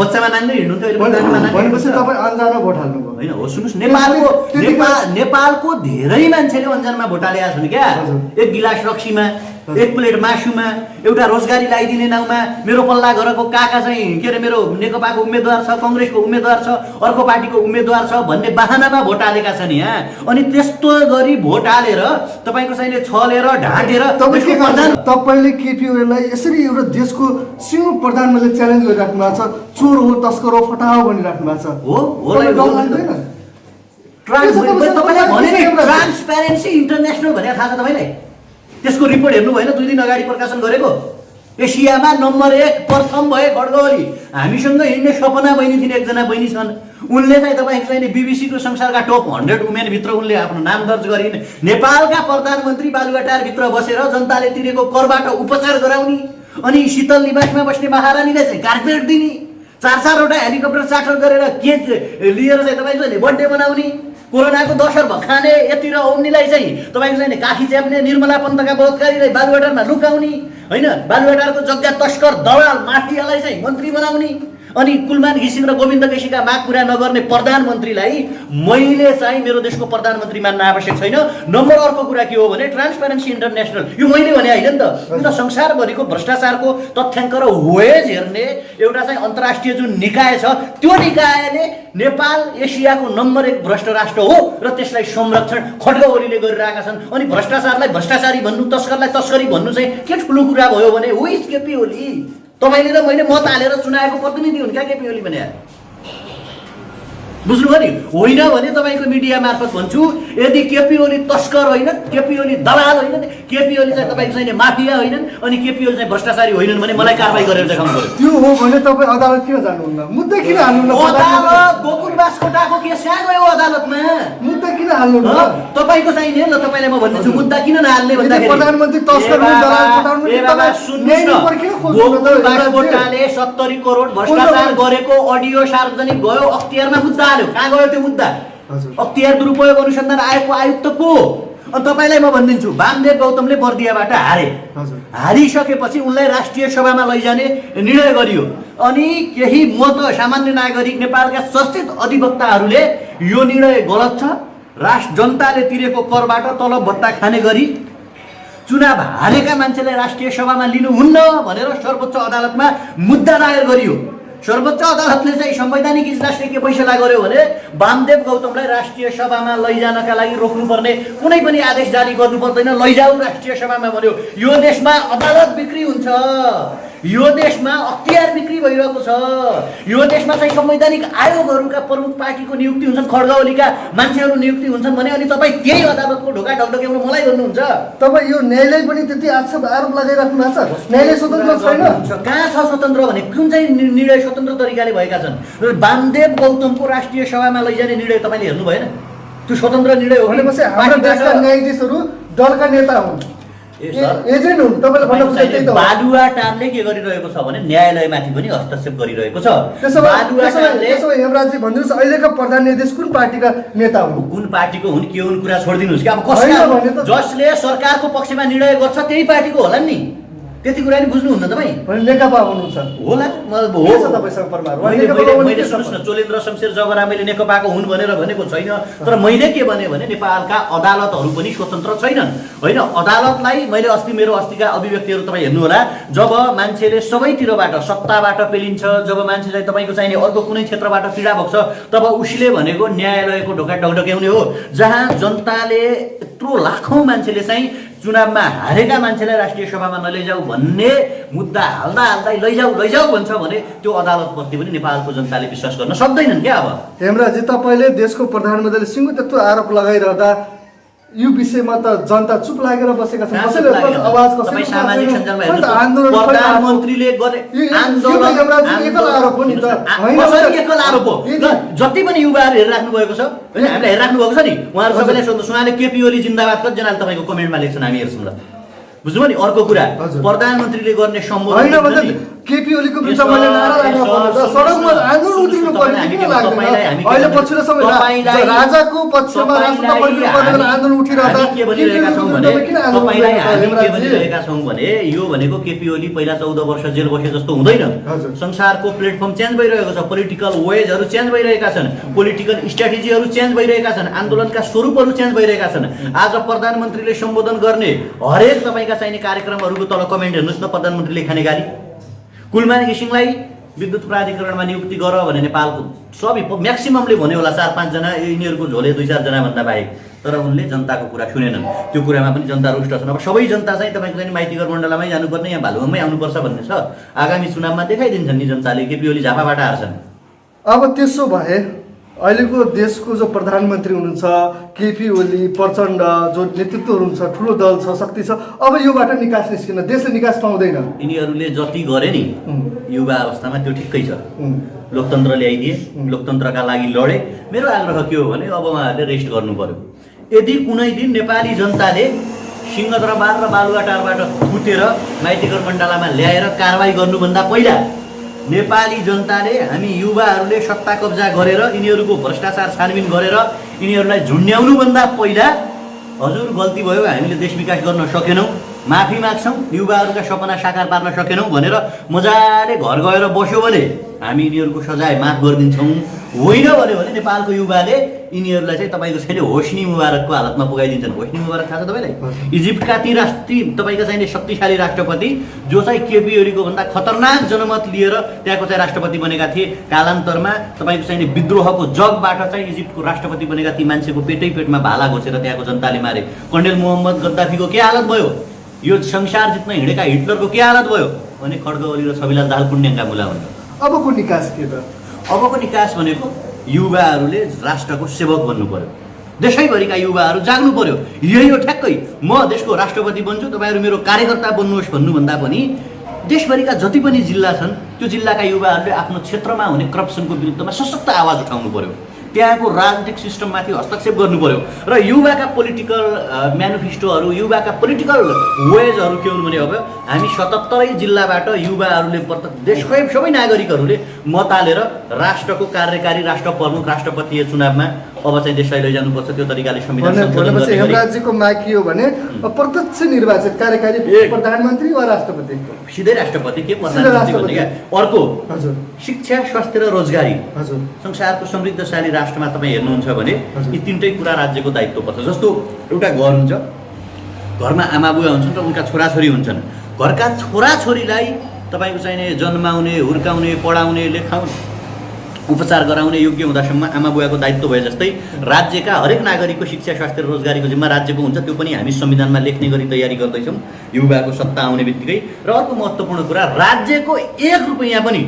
बच्चामा नाच्दै हिँड्नुहुन्थ्यो, अहिले भनेपछि तपाईँ अन्जानमा भोट हाल्नुभयो होइन? हो, सुन्नुहोस्, नेपालको धेरै मान्छेले अन्जानमा भोट हालेका छन् क्या। एक गिलास रक्सीमा, एक प्लेट मासुमा, एउटा रोजगारी लगाइदिने नाउँमा, मेरो पल्ला घरको काका चाहिँ के अरे मेरो नेकपाको उम्मेदवार छ, कङ्ग्रेसको उम्मेदवार छ, अर्को पार्टीको उम्मेदवार छ भन्ने बहानामा भोट हालेका छन् यहाँ। अनि त्यस्तो गरी भोट हालेर तपाईँको चाहिँ छलेर ढाँटेर तपाईँले केपी ओलीलाई यसरी एउटा देशको सिङ्गो प्रधानमन्त्रीले च्यालेन्ज गरिराख्नु भएको छ, चोर हो, तस्कर हो, फटाहो भनिराख्नु भएको छ। ट्रान्सप्यारेन्सी इन्टरनेसनल भनेर थाहा छ तपाईँलाई? त्यसको रिपोर्ट हेर्नु भएन? 2 दिन अगाडि प्रकाशन गरेको। एसियामा नम्बर 1 प्रथम भए खड्ग ओली। हामीसँग हिँड्ने सपना बहिनी थिइन्, एकजना बहिनी छन्। उनले चाहिँ तपाईँको चाहिँ बीबीसीको संसारका टप 100 वुमेनभित्र उनले आफ्नो नाम दर्ज गरिन्। नेपालका प्रधानमन्त्री बालुवाटारभित्र बसेर जनताले तिरेको करबाट उपचार गराउने, अनि शीतल निवासमा बस्ने महारानीले चाहिँ कार्पेट दिने, 4-4वटा हेलिकप्टर चार्टर गरेर केक लिएर चाहिँ तपाईँको चाहिँ बर्थडे बनाउने, कोरोनाको दशर भखाने यति र ओम्नीलाई चाहिँ तपाईँको चाहिँ काखी च्याप्ने, निर्मला पन्तका बलात्कारीलाई बालुवाटारमा लुकाउने होइन, बालुवाटारको जग्गा तस्कर दलाल माफियालाई चाहिँ मन्त्री बनाउने, अनि कुलमान घिसिङ र गोविन्द केसीका माग पुरा नगर्ने प्रधानमन्त्रीलाई मैले चाहिँ मेरो देशको प्रधानमन्त्री मान्न आवश्यक छैन। नम्बर अर्को कुरा के हो भने ट्रान्सप्यारेन्सी इन्टरनेसनल, यो मैले भने होइन नि त, यो त संसारभरिको भ्रष्टाचारको तथ्याङ्क र वेज हेर्ने एउटा चाहिँ अन्तर्राष्ट्रिय जुन निकाय छ, त्यो निकायले नेपाल एसियाको नम्बर 1 भ्रष्ट राष्ट्र हो र त्यसलाई संरक्षण खड्ग ओलीले गरिरहेका छन्। अनि भ्रष्टाचारलाई भ्रष्टाचारी भन्नु, तस्करलाई तस्करी भन्नु चाहिँ के ठुलो कुरा भयो भने हो केपी ओली। तपाईँले र मैले मत हालेर चुनाएको प्रतिनिधि हुन् क्या केपी ओली भने? बुझ्नुभयो नि? होइन भने तपाईँको मिडिया मार्फत भन्छु, यदि केपी ओली तस्कर होइनन्, केपी ओली दलाल होइनन्, केपी ओली चाहिँ तपाईँको चाहिँ माफिया होइनन्, अनि केपी ओली चाहिँ भ्रष्टाचारी होइनन् भने मलाई कारबाही गरेर देखाउनु पर्यो। त्यो हो भने तपाईँ अदालत किन जानुहुन्न? मुद्दा किन हाल्नुहुन्न? अदालत गोकुल बास्कोटाको केस कहाँ गयो अदालतमा? मुद्दा किन हाल्नुहुन्न? तपाईँको चाहिँ नि ल तपाईँलाई म भन्दैछु मुद्दा किन नहाल्ने भन्दाखेरि प्रधानमन्त्री तस्कर दलाल पठाउनु ए बाबा सुन्नुस् न, गोकुल बास्कोटाले 70 करोड भ्रष्टाचार गरेको अडियो सार्वजनिक भयो, अख्तियारमा मुद्दा हाल्यो। कहाँ गयो त्यो मुद्दा? हजुर। अख्तियार दुरुपयोग अनुसन्धान आयोगको आयुक्त को हो? अनि तपाईँलाई म भनिदिन्छु, वामदेव गौतमले बर्दियाबाट हारे। हजुर। हारिसकेपछि उनलाई राष्ट्रिय सभामा लैजाने निर्णय गरियो। अनि केही सामान्य नागरिक नेपालका चर्चित अधिवक्ताहरूले यो निर्णय गलत छ, जनताले तिरेको करबाट तलब भत्ता खाने गरी चुनाव हारेका मान्छेलाई राष्ट्रिय सभामा लिनुहुन्न भनेर सर्वोच्च अदालतमा मुद्दा दायर गरियो। सर्वोच्च अदालतले चाहिँ संवैधानिक इजलासले के फैसला गर्यो भने वामदेव गौतमलाई राष्ट्रिय सभामा लैजानका लागि रोक्नुपर्ने कुनै पनि आदेश जारी गर्नु पर्दैन, लैजाऊ राष्ट्रिय सभामा भन्यो। यो देशमा अदालत बिक्री हुन्छ, यो देशमा अख्तियार बिक्री भइरहेको छ, यो देशमा चाहिँ संवैधानिक आयोगहरूका प्रमुख पार्टीको नियुक्ति हुन्छन्, खड्ग ओलीका मान्छेहरू नियुक्ति हुन्छन् भने अनि तपाईँ त्यही अदालतको ढोका ढकढक्याउन मलाई गर्नुहुन्छ। तपाईँ यो न्यायालय पनि त्यति आरोप लगाइराख्नु भएको छ, न्यायालय स्वतन्त्र छैन। कहाँ छ स्वतन्त्र भने? कुन चाहिँ निर्णय स्वतन्त्र तरिकाले भएका छन्? वामदेव गौतमको राष्ट्रिय सभामा लैजाने निर्णय तपाईँले हेर्नु भएन? त्यो स्वतन्त्र निर्णय हो भनेपछि हाम्रो देशका न्यायाधीशहरू दलका नेता हुन्, एजेन्ट हुन्। तपाईँले भन्नु खोजेको त्यही त हो। बालुवा टारले के गरिरहेको छ भने न्यायालयमाथि पनि हस्तक्षेप गरिरहेको छ। त्यसो भए हेमराजजी भनिदिनुहोस्, अहिलेका प्रधान न्यायाधीश कुन पार्टीका नेता हुन्? कुन पार्टीको हुन् के हुन् कुरा छोडिदिनुहोस् कि अब कसले जसले सरकारको पक्षमा निर्णय गर्छ त्यही पार्टीको होला नि, त्यति कुरा नि बुझ्नुहुन्न तपाईँ? नेकपा हुनुहुन्छ होला। मैले सुन्नुहोस् न, चोलेन्द्र शमशेर जबरा मैले नेकपाको हुन् भनेर भनेको छैन, तर मैले के भने नेपालका अदालतहरू पनि स्वतन्त्र छैनन् होइन। अदालतलाई मैले मेरो अस्तिका अभिव्यक्तिहरू तपाईँ हेर्नुहोला, जब मान्छेले सबैतिरबाट सत्ताबाट पेलिन्छ, जब मान्छे चाहिँ तपाईँको चाहिने अर्को कुनै क्षेत्रबाट पीडा भोग्छ, तब उसले भनेको न्यायालयको ढोका ढकढक्याउने हो, जहाँ जनताले यत्रो लाखौँ मान्छेले चाहिँ चुनावमा हारेका मान्छेलाई राष्ट्रिय सभामा नलैजाऊ भन्ने मुद्दा हाल्दा लैजाऊ भन्छ भने त्यो अदालतप्रति पनि नेपालको जनताले विश्वास गर्न सक्दैनन् क्या। अब हेमराजी, तपाईँले देशको प्रधानमन्त्रीले सिङ्गो त्यत्रो आरोप लगाइरहँदा यो विषयमा त जनता चुप लागेर बसेका छन्। आवाज सामाजिक सञ्जालमा प्रधानमन्त्रीले गरे आन्दोलन एकल आरोप हो नि त, एकल आरोप हो। जति पनि युवाहरू हेरिराख्नु भएको छ होइन, हामीलाई हेरिराख्नु भएको छ नि, उहाँहरू सबैलाई सोध्नुहोस्, उहाँले केपी ओली जिन्दाबाद कतिजनाले तपाईँको कमेन्टमा लेख्छन्, हामी हेर्छौँ ल। बुझ्नुभयो नि? अर्को कुरा, प्रधानमन्त्रीले गर्ने सम्बोधन केपी ओलीको विरुद्ध मैले नारा लाग्न पर्छ, सडकमा आन्दोलन उत्रिनु पर्ने किन लाग्दैन? अहिले पछिल्लो समयमा राजाको पक्षमा आन्दोलन उठिरहँदा भनिरहेका छौँ भने यो भनेको केपी ओली पहिला 14 वर्ष जेल बसे जस्तो हुँदैन। संसारको प्लेटफर्म चेन्ज भइरहेको छ, पोलिटिकल वेजहरू चेन्ज भइरहेका छन्, पोलिटिकल स्ट्राटेजीहरू चेन्ज भइरहेका छन्, आन्दोलनका स्वरूपहरू चेन्ज भइरहेका छन्। आज प्रधानमन्त्रीले सम्बोधन गर्ने हरेक तपाईँका चाहिने कार्यक्रमहरूको तल कमेन्ट हेर्नुहोस् न, प्रधानमन्त्रीले खाने गाली, कुलमान घिसिङलाई विद्युत प्राधिकरणमा नियुक्ति गर भने नेपालको सबै म्याक्सिममले भन्यो होला 4-5 जना, यिनीहरूको झोले 2-4 जना भन्दा बाहेक, तर उनले जनताको कुरा सुनेनन्। त्यो कुरामा पनि जनता रुष्ट छन्। अब सबै जनता चाहिँ तपाईँको चाहिँ माइतीघर मण्डलामै जानुपर्ने, यहाँ भालुवामै आउनुपर्छ भन्ने छ। आगामी चुनावमा देखाइदिन्छन् नि जनताले, केपी ओली झापाबाट हार्छन्। अब त्यसो भए अहिलेको देशको जो प्रधानमन्त्री हुनुहुन्छ केपी ओली, प्रचण्ड जो नेतृत्व हुनुहुन्छ, ठुलो दल छ, शक्ति छ, अब योबाट निकास निस्किन देशले निकास पाउँदैन। यिनीहरूले जति गरे नि युवा अवस्थामा त्यो ठिक्कै छ। लोकतन्त्र ल्याइदिए, लोकतन्त्रका लागि लडे। मेरो आग्रह के हो भने अब उहाँहरूले रेस्ट गर्नु पर्यो। यदि कुनै दिन नेपाली जनताले सिंहदरबार र बालुवाटारबाट फुटेर माइतीघर मण्डलामा ल्याएर कारबाही गर्नुभन्दा पहिला नेपाली जनताले हामी युवाहरूले सत्ता कब्जा गरेर यिनीहरूको भ्रष्टाचार छानबिन गरेर यिनीहरूलाई झुन्ड्याउनुभन्दा पहिला हजुर गल्ती भयो, हामीले देश विकास गर्न सकेनौँ, माफी माग्छौँ, युवाहरूका सपना साकार पार्न सकेनौँ भनेर मजाले घर गएर बस्यो भने हामी यिनीहरूको सजाय माफ गरिदिन्छौँ। होइन भन्यो भने नेपालको युवाले यिनीहरूलाई चाहिँ तपाईँको छैन होस्नी मुबारकको हालतमा पुगाइदिन्छन्। होस्नी मुबारक थाहा छ तपाईँलाई? इजिप्टका ती तपाईँको चाहिने शक्तिशाली राष्ट्रपति जो चाहिँ केपी ओलीको भन्दा खतरनाक जनमत लिएर त्यहाँको चाहिँ राष्ट्रपति बनेका थिए। कालान्तरमा तपाईँको चाहिने विद्रोहको जगबाट चाहिँ इजिप्टको राष्ट्रपति बनेका ती मान्छेको पेटमा भाला घोसेर त्यहाँको जनताले मारे। कर्णेल मोहम्मद गद्दाफीको के हालत भयो? यो संसार जित्न हिँडेका हिटलरको के हालत भयो भने खड्ग ओली र छविलाल दाहाल पुण्यका मुला हुन्। अबको निकास के त? अबको निकास भनेको युवाहरूले राष्ट्रको सेवक बन्नु पर्यो। देशैभरिका युवाहरू जाग्नु पर्यो। यही हो ठ्याक्कै म देशको राष्ट्रपति बन्छु, तपाईँहरू मेरो कार्यकर्ता बन्नुहोस् भन्नुभन्दा पनि देशभरिका जति पनि जिल्ला छन् त्यो जिल्लाका युवाहरूले आफ्नो क्षेत्रमा हुने करप्सनको विरुद्धमा सशक्त आवाज उठाउनु पर्यो। त्यहाँको राजनीतिक सिस्टममाथि हस्तक्षेप गर्नु पर्यो र युवाका पोलिटिकल म्यानिफेस्टोहरू, युवाका पोलिटिकल वेजहरू के हुन् भने अब हामी 77 जिल्लाबाट युवाहरूले देशकै सबै नागरिकहरूले मत हालेर राष्ट्रको कार्यकारी राष्ट्र प्रमुख राष्ट्रपतीय चुनावमा अब चाहिँ देशलाई लैजानुपर्छ त्यो तरिकाले संविधान संशोधन भनेपछि गर्ने गरी हेमराज्यको माग के हो भने प्रत्यक्ष निर्वाचित कार्यकारी प्रधानमन्त्री वा राष्ट्रपति सिधै राष्ट्रपति के प्रधानमन्त्री भन्ने क्या अर्को हजुर शिक्षा स्वास्थ्य र रोजगारी हजुर संसारको समृद्धशाली राष्ट्रमा तपाईँ हेर्नुहुन्छ भने हजुर। यी तिनटै कुरा राज्यको दायित्व पर्छ जस्तो एउटा घर हुन्छ घरमा आमा बुवा हुन्छन् र उनका छोराछोरी हुन्छन् घरका छोराछोरीलाई तपाईँको चाहिने जन्माउने हुर्काउने पढाउने लेखाउने उपचार गराउने योग्य हुँदासम्म आमा बुवाको दायित्व भए जस्तै राज्यका हरेक नागरिकको शिक्षा स्वास्थ्य र रोजगारीको जिम्मा राज्यको हुन्छ त्यो पनि हामी संविधानमा लेख्ने गरी तयारी गर्दैछौँ युवाको सत्ता आउने बित्तिकै र अर्को महत्त्वपूर्ण कुरा राज्यको 1 रुपैयाँ पनि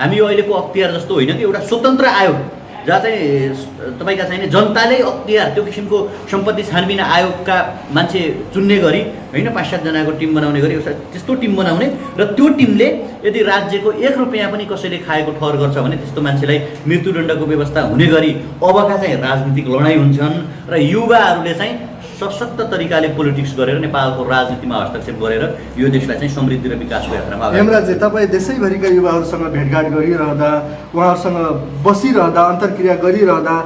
हामी यो अहिलेको अख्तियार जस्तो होइन कि एउटा स्वतन्त्र आयोग जहाँ चाहिँ तपाईँका चाहिने जनताले अख्तियार त्यो किसिमको सम्पत्ति छानबिन आयोगका मान्छे चुन्ने गरी होइन 5-7 जनाको टिम बनाउने गरी एउटा त्यस्तो टिम बनाउने र त्यो टिमले यदि राज्यको 1 रुपैयाँ पनि कसैले खाएको ठहर गर्छ भने त्यस्तो मान्छेलाई मृत्युदण्डको व्यवस्था हुने गरी अबका चाहिँ राजनीतिक लडाइँ हुन्छन् र युवाहरूले चाहिँ सशक्त तरिकाले पोलिटिक्स गरेर नेपालको राजनीतिमा हस्तक्षेप गरेर यो देशलाई चाहिँ समृद्धि र विकासको यात्रामा हेमराज्य तपाईँ देशैभरिका युवाहरूसँग भेटघाट गरिरहँदा उहाँहरूसँग बसिरहँदा अन्तर्क्रिया गरिरहँदा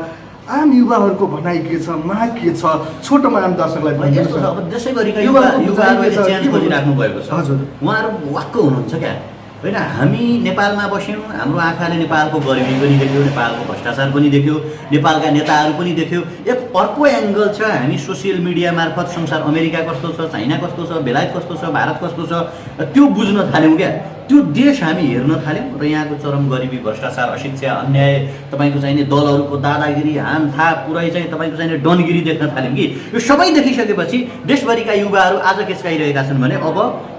आम युवाहरूको भनाइ के छ माग के छ छोटोमा आम दर्शकलाई यस्तो छ अब देशैभरिका युवाहरूले च्यालेन्ज गरिराख्नु भएको छ हजुर उहाँहरू वाक्क हुनुहुन्छ क्या होइन हामी नेपालमा बस्यौँ हाम्रो आँखाले नेपालको गरिबी पनि देख्यो नेपालको भ्रष्टाचार पनि देख्यो नेपालका नेताहरू पनि देख्यो एक अर्को एङ्गल छ हामी सोसियल मिडिया मार्फत संसार अमेरिका कस्तो छ चाइना कस्तो छ बेलायत कस्तो छ भारत कस्तो छ त्यो बुझ्न थाल्यौँ क्या त्यो देश हामी हेर्न थाल्यौँ र यहाँको चरम गरिबी भ्रष्टाचार अशिक्षा अन्याय तपाईँको चाहिने दलहरूको दादागिरी हानथा पुरै चाहिँ तपाईँको चाहिने डनगिरी देख्न थाल्यौँ कि यो सबै देखिसकेपछि देशभरिका युवाहरू आज के चाहिरहेका छन् भने अब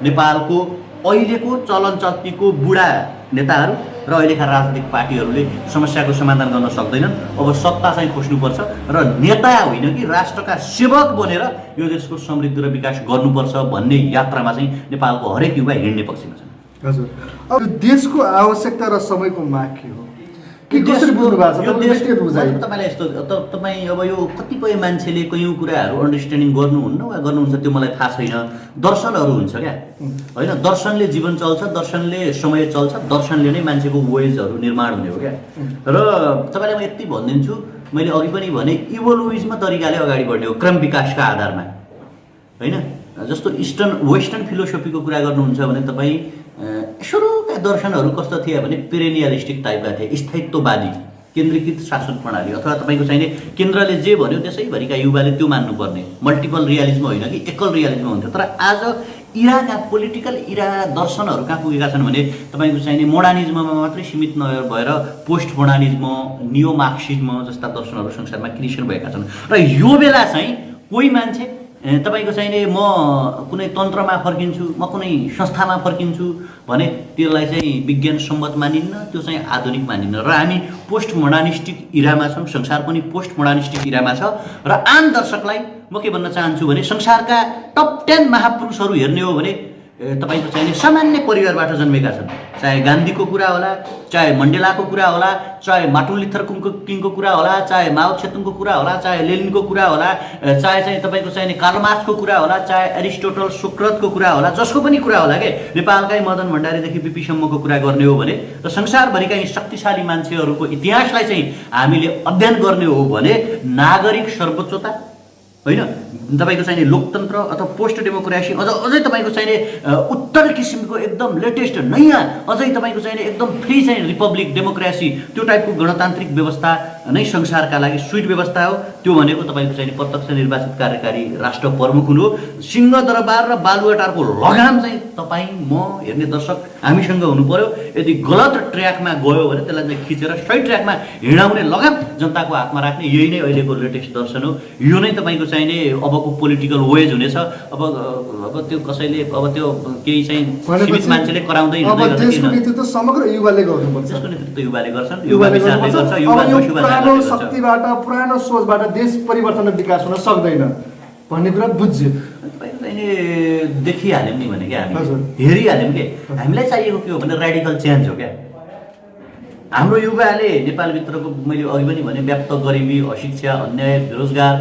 नेपालको अहिलेको चलन चल्तीको बुढा नेताहरू र अहिलेका राजनीतिक पार्टीहरूले समस्याको समाधान गर्न सक्दैनन् अब सत्ता चाहिँ खोज्नुपर्छ र नेता होइन कि राष्ट्रका सेवक बनेर यो देशको समृद्धि र विकास गर्नुपर्छ भन्ने यात्रामा चाहिँ नेपालको हरेक युवा हिँड्ने पक्षमा छन् हजुर अब देशको आवश्यकता र समयको माग के हो के कसरी बुझ्नु भएको छ यो तपाईँ व्यक्तिगत बुझाइ तपाईँलाई यस्तो तपाईँ अब यो कतिपय मान्छेले कयौँ कुराहरू अन्डरस्ट्यान्डिङ गर्नुहुन्न वा गर्नुहुन्छ त्यो मलाई थाहा छैन दर्शनहरू हुन्छ क्या होइन दर्शनले जीवन चल्छ दर्शनले समय चल्छ दर्शनले नै मान्छेको वेजहरू निर्माण हुने हो क्या र तपाईँलाई म यति भनिदिन्छु मैले अघि पनि भने इभोल्युसम तरिकाले अगाडि बढ्ने हो क्रम विकासका आधारमा होइन जस्तो वेस्टर्न फिलोसफीको कुरा गर्नुहुन्छ भने तपाईँ सुरुका दर्शनहरू कस्तो थिए भने पेरेनियलिस्टिक टाइपका थिए स्थायित्ववादी केन्द्रीकृत शासन प्रणाली अथवा तपाईँको चाहिने केन्द्रले जे भन्यो त्यसैभरिका युवाले त्यो मान्नुपर्ने मल्टिपल रियालिजम होइन कि एकल रियालिजम हुन्थ्यो तर आज इराका पोलिटिकल इरा दर्शनहरू कहाँ पुगेका छन् भने तपाईँको चाहिने मोडानिजममा मात्रै सीमित नभएर पोस्ट मोडानिजम नियो मार्क्सिज्म जस्ता दर्शनहरू संसारमा क्रिएसन भएका छन् र यो बेला चाहिँ कोही मान्छे तपाईँको चाहिने म कुनै तन्त्रमा फर्किन्छु म कुनै संस्थामा फर्किन्छु भने त्यसलाई चाहिँ विज्ञान सम्मत मानिन्न त्यो चाहिँ आधुनिक मानिन्न र हामी पोस्ट मोडर्निस्टिक इरामा छौँ संसार पनि पोस्ट मोडर्निस्टिक इरामा छ र आम दर्शकलाई म के भन्न चाहन्छु भने संसारका टप 10 महापुरुषहरू हेर्ने हो भने तपाईँको चाहिने सामान्य परिवारबाट जन्मेका छन् चाहे गान्धीको कुरा होला चाहे मण्डेलाको कुरा होला चाहे मार्टिन लुथर किङको कुरा होला चाहे माओ त्से-तुङको कुरा होला चाहे लेनिनको कुरा होला चाहे चाहिँ तपाईँको चाहिने कार्ल मार्क्सको कुरा होला चाहे एरिस्टोटल सोक्रेटको कुरा होला जसको पनि कुरा होला के नेपालकै मदन भण्डारीदेखि बिपीसम्मको कुरा गर्ने हो भने र संसारभरिका यी शक्तिशाली मान्छेहरूको इतिहासलाई चाहिँ हामीले अध्ययन गर्ने हो भने नागरिक सर्वोच्चता होइन तपाईँको चाहिने लोकतन्त्र अथवा पोस्ट डेमोक्रेसी अझै तपाईँको चाहिने उत्तर किसिमको एकदम लेटेस्ट नयाँ अझै तपाईँको चाहिने एकदम फ्री चाहिँ रिपब्लिक डेमोक्रेसी त्यो टाइपको गणतान्त्रिक व्यवस्था नै संसारका लागि स्वीट व्यवस्था हो त्यो भनेको तपाईँको चाहिने प्रत्यक्ष निर्वाचित कार्यकारी राष्ट्र प्रमुख हुनु हो सिंहदरबार र बालुवाटारको लगाम चाहिँ तपाईँ म हेर्ने दर्शक हामीसँग हुनु पर्यो यदि गलत ट्र्याकमा गयो भने त्यसलाई चाहिँ खिचेर सही ट्र्याकमा हिँडाउने लगाम जनताको हातमा राख्ने यही नै अहिलेको लेटेस्ट दर्शन हो यो नै तपाईँको चाहिने अबको पोलिटिकल वेज हुनेछ अब त्यो कसैले अब त्यो केही चाहिँ सीमित मान्छेले कराउँदै नेतृत्व समग्र युवाले गर्नुपर्छ त्यसको नेतृत्व युवाले गर्छन् युवा विचारले गर्छ युवा पुरानो शक्तिबाट पुरानो सोचबाट देश परिवर्तन र विकास हुन सक्दैन भन्ने कुरा बुझ्यो देखिहाल्यौँ नि भने क्या हामी हेरिहाल्यौँ कि हामीलाई चाहिएको के हो भने रेडिकल चेन्ज हो क्या हाम्रो युवाले नेपालभित्रको मैले अघि पनि भने व्याप्त गरिबी अशिक्षा अन्याय बेरोजगार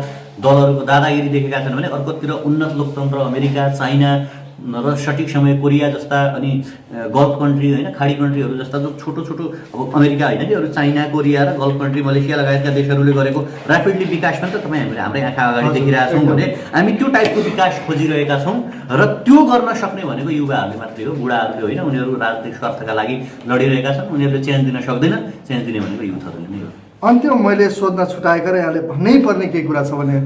दलहरूको दादागिरी देखेका छन् भने अर्कोतिर उन्नत लोकतन्त्र अमेरिका चाइना र सठिक समय कोरिया जस्ता अनि गल्फ कन्ट्री होइन खाडी कन्ट्रीहरू जस्ता जो छोटो छोटो अब अमेरिका होइन कि अरू चाइना कोरिया र गल्फ कन्ट्री मलेसिया लगायतका देशहरूले गरेको ऱ्यापिडली विकास पनि त तपाईँ हामीले हाम्रै आँखा अगाडि देखिरहेका छौँ भने हामी त्यो टाइपको विकास खोजिरहेका छौँ र त्यो गर्न सक्ने भनेको युवाहरूले मात्रै हो, बुढाहरूले होइन। उनीहरू राजनीतिक स्वार्थका लागि लडिरहेका छन्, उनीहरूले चेन्ज दिन सक्दैन, चेन्ज दिने भनेको युथहरूले नै हो। अन्त्यमा मैले सोध्न छुटाएकर यहाँले भन्नै पर्ने केही कुरा छ भने?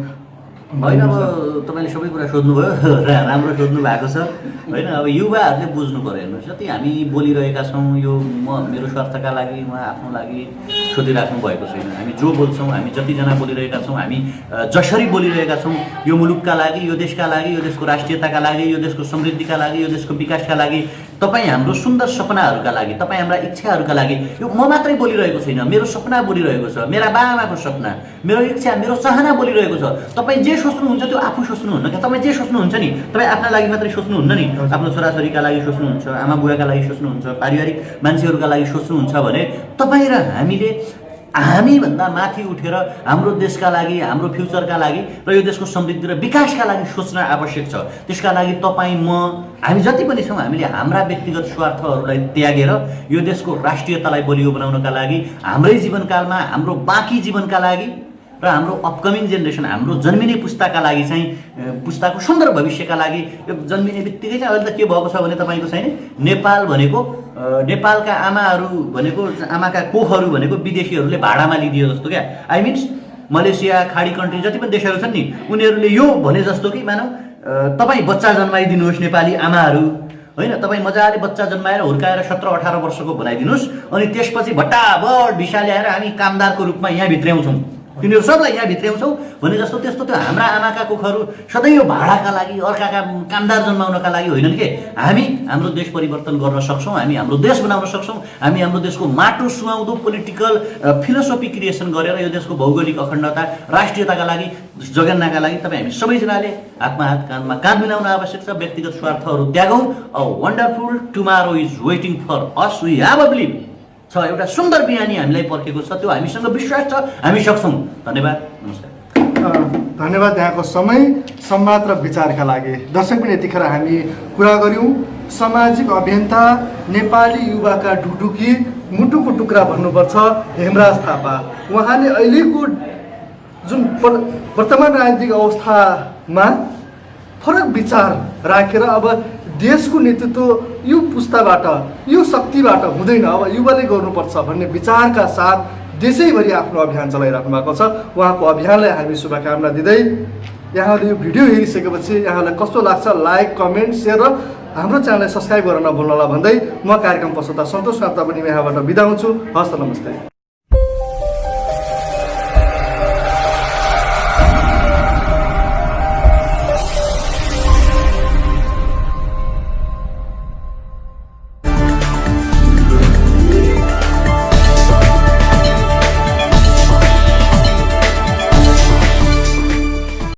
होइन, अब तपाईँले सबै कुरा सोध्नुभयो, राम्रो सोध्नु भएको छ होइन। अब युवाहरूले बुझ्नु पऱ्यो, हेर्नुहोस् जति हामी बोलिरहेका छौँ यो मेरो स्वार्थका लागि, म आफ्नो लागि सोधिराख्नु भएको छैन। हामी जो बोल्छौँ, हामी जतिजना बोलिरहेका छौँ, हामी जसरी बोलिरहेका छौँ यो मुलुकका लागि, यो देशका लागि, यो देशको राष्ट्रियताका लागि, यो देशको समृद्धिका लागि, यो देशको विकासका लागि, तपाईँ हाम्रो सुन्दर सपनाहरूका लागि, तपाईँ हाम्रा इच्छाहरूका लागि यो म मात्रै बोलिरहेको छैन, मेरो सपना बोलिरहेको छ, मेरा बाआमाको सपना, मेरो इच्छा, मेरो चाहना बोलिरहेको छ। तपाईँ जे सोच्नुहुन्छ त्यो आफू सोच्नुहुन्न क्या। तपाईँ जे सोच्नुहुन्छ नि तपाईँ आफ्ना लागि मात्रै सोच्नुहुन्न नि, आफ्नो छोराछोरीका लागि सोच्नुहुन्छ, आमा बुवाका लागि सोच्नुहुन्छ, पारिवारिक मान्छेहरूका लागि सोच्नुहुन्छ भने तपाईँ र हामीभन्दा माथि उठेर हाम्रो देशका लागि, हाम्रो फ्युचरका लागि र यो देशको समृद्धि र विकासका लागि सोच्न आवश्यक छ। त्यसका लागि तपाईँ, म, हामी जति पनि छौँ हामीले हाम्रा व्यक्तिगत स्वार्थहरूलाई त्यागेर यो देशको राष्ट्रियतालाई बलियो बनाउनका लागि, हाम्रै जीवनकालमा, हाम्रो बाँकी जीवनका लागि र हाम्रो अपकमिङ जेनेरेसन, हाम्रो जन्मिने पुस्ताका लागि चाहिँ, पुस्ताको सुन्दर भविष्यका लागि यो जन्मिने बित्तिकै चाहिँ अहिले त के भएको छ भने तपाईँको छैन, नेपाल भनेको, नेपालका आमाहरू भनेको, आमाका कोखहरू भनेको विदेशीहरूले भाडामा लिदियो जस्तो क्या। आई मिन्स मलेसिया खाडी कन्ट्री जति पनि देशहरू छन् नि उनीहरूले यो भने जस्तो कि मानौ तपाईँ बच्चा जन्माइदिनुहोस् नेपाली आमाहरू होइन, तपाईँ मजाले बच्चा जन्माएर हुर्काएर 17-18 वर्षको बनाइदिनुहोस् अनि त्यसपछि भट्टाभट भिसा ल्याएर हामी कामदारको रूपमा यहाँ भित्र्याउँछौँ, तिनीहरू सबलाई यहाँ भित्र्याउँछौँ भने जस्तो त्यस्तो त्यो हाम्रा आमाका कोखहरू सधैँ यो भाडाका लागि, अर्काका कामदार जन्माउनका लागि होइनन् के। हामी हाम्रो देश परिवर्तन गर्न सक्छौँ, हामी हाम्रो देश बनाउन सक्छौँ, हामी हाम्रो देशको माटो सुहाउँदो पोलिटिकल फिलोसफी क्रिएसन गरेर यो देशको भौगोलिक अखण्डता, राष्ट्रियताका लागि, जगन्नाका लागि तपाईँ हामी सबैजनाले हातमा हात, काँधमा काँध मिलाउन आवश्यक छ। व्यक्तिगत स्वार्थहरू त्यागौँ। A wonderful tomorrow is waiting for us, we have a belief छ, एउटा सुन्दर बिहानी हामीलाई पर्खेको छ, त्यो हामीसँग विश्वास छ, हामी सक्छौँ। धन्यवाद, नमस्कार। धन्यवाद यहाँको समय, संवाद र विचारका लागि। दर्शक पनि यतिखेर हामी कुरा गऱ्यौँ सामाजिक अभियन्ता, नेपाली युवाका ढुढुकी, मुटुको टुक्रा भन्नुपर्छ हेमराज थापा। उहाँले अहिलेको जुन वर्तमान राजनीतिक अवस्थामा फरक विचार राखेर अब देशको नेतृत्व यो पुस्ताबाट, यो शक्तिबाट हुँदैन, अब युवाले गर्नुपर्छ भन्ने विचारका साथ देशैभरि आफ्नो अभियान चलाइराख्नु भएको छ। उहाँको अभियानलाई हामी शुभकामना दिँदै यहाँले यो भिडियो हेरिसकेपछि यहाँलाई कस्तो लाग्छ लाइक, कमेन्ट, सेयर र हाम्रो च्यानललाई सब्सक्राइब गर्न नभुल्नुहोला भन्दै म कार्यक्रम प्रस्तुता सन्तोष साप्ता पनि यहाँबाट बिदा हुन्छु। हस्त, नमस्ते।